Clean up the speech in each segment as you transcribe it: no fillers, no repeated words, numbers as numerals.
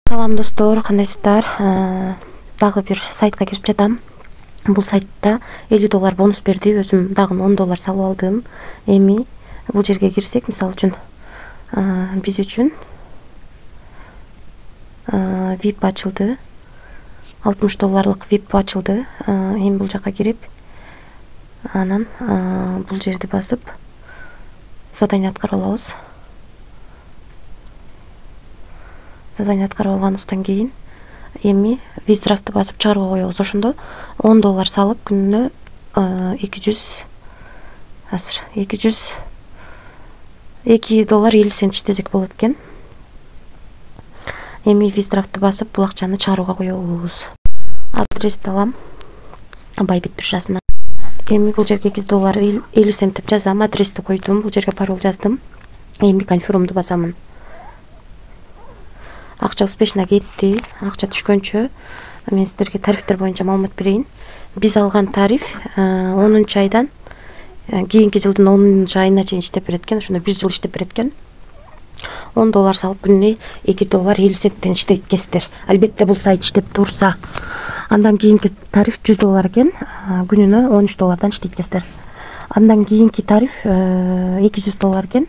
Салам достор, кандайсыздар? Дагы бир сайтка кирип жатам. Бул сайтта $50 бонус берди. Өзүм дагы $10 салып алдым. Эми бул жерге кирсек, мисалы үчүн биз үчүн VIP ачылды. $60 VIP ачылды. Эми бул жака кирип, анан бул жерди басып задание аткарып алабыз. Задание аткарып алганыбыздан кийин эми виздрафтты басып чыгарууга коебуз. Ошондо $10 салып күнүнө 200 азыр $2.50 иштесек болот экен. Эми виздрафтты басып бул акчаны чыгарууга коебуз. Адрести алам Байбит биржасына. Эми бул жерге $2.50 деп жазам. Адрести койдум, бул жерге пароль жаздым. Эми конфирмду басамын. Акча успешно кетти. Акча түшкөнчө мен сиздерге тарифтер боюнча маалымат берейин. Биз алган тариф 10-айдан кийинки жылдын 10-айына чейин иштеп берет экен. Ошондо 1 жыл иштеп берет экен. $10 салып күнүнө $2.50 иштейт экенсиздер. Албетте бул сайт иштеп турса. Андан кийинки тариф $100 экен. Күнүнө $13 иштейт экенсиздер. Андан кийинки тариф $200 экен.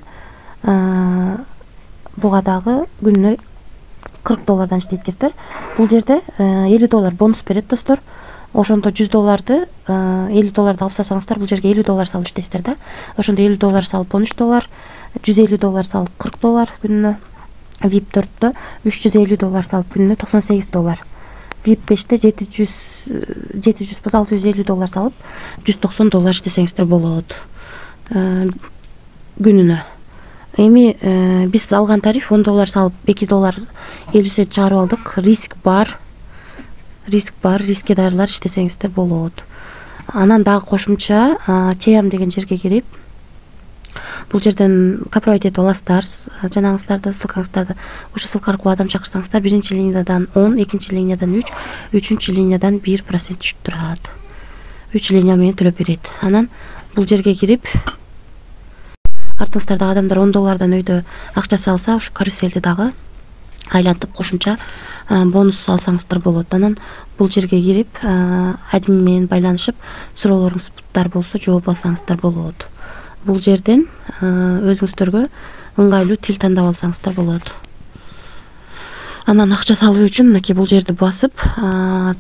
Буга дагы күнүнө $40 иштейт экенсиздер. Бул жерде $50 бонус берет достор. Ошондо $100 $50 алып салсаңыздар, бул жерге $50 салып иштейсиздер да. Ошондо $50 салып $13, $150 салып $40 күнүнө, VIP 4-тө $350 салып күнүнө $98, VIP 5-те $700 болсо $650 салып $190 иштесеңиздер болот күнүнө. Эми биз алган тариф $10 салып $2.50 чыгарып алдык. Риск бар, рискке даярлар иштесеңиздер болот. Анан дагы кошумча Теям деген жерге кирип, бул жерден копировать этип аласыздар. Жанагыңыздарды, ссылкаңыздарды ошо ссылка аркылуу адам чакырсаңыздар, биринчи линиядан 10, экинчи линиядан 3, үчүнчү линиядан 1% түшүп турат. 3 линия менен төлөп берет. Анан бул жерге кирип, артыңыздардагы адамдар $10 өйдө акча салса, ушу каруселди дагы айлантып кошумча бонус алсаңыздар болот. Анан бул жерге кирип, админ менен байланышып, суроолоруңуздар болсо жооп алсаңыздар болот. Бул жерден өзүңүздөргө ыңгайлуу тил тандап алсаңыздар болот. Анан акча салуу үчүн мынакей бул жерди басып,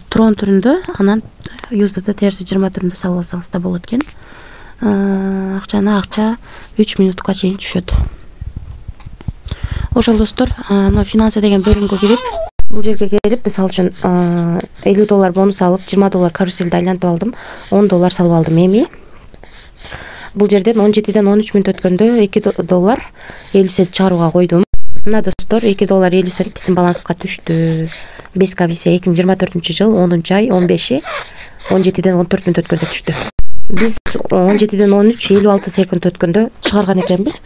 Tron түрүндө, анан USDT TRC20 түрүндө салып алсаңыздар болот экен. Акча 3 минутка чейин түшөт. Ошол достор, мына финансы деген бөлүмгө кирип, бул жерге келип, мисалы үчүн $50 бонус алып, $20 каруселди айлантып алдым, $10 салып алдым. Эми бул жерден 17-ден 13 мүнөт өткөндө $2.50 чыгарууга койдум. Мына достор, $2.50 биздин балансыбызга түштү. 5 комиссия 2024-жыл 10-ай 15-и 17-ден 14 мүнөт өткөндө түштү. Биз 17-ден 13 56 секунд өткөндө чыгарган экенбиз.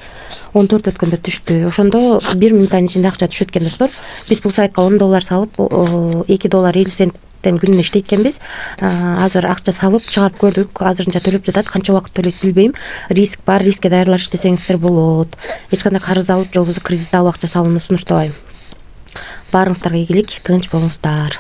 14 өткөндө түштү. Ошондо 1 мүнөттүн ичинде акча түшөт экен достор. Биз бул сайтка $10 салып $2.50 күнүнө иштейт экенбиз. Азыр акча салып чыгарып көрдүк. Азырынча төлөп жатат. Канча убакыт төлөйт билбейм. Риск бар, рискке даярлар иштесеңиздер болот. Эч кандай карыз алып, же болбосо кредит алып акча салууну сунуштабайм. Баарыңыздарга ийгилик, тынч болуңуздар.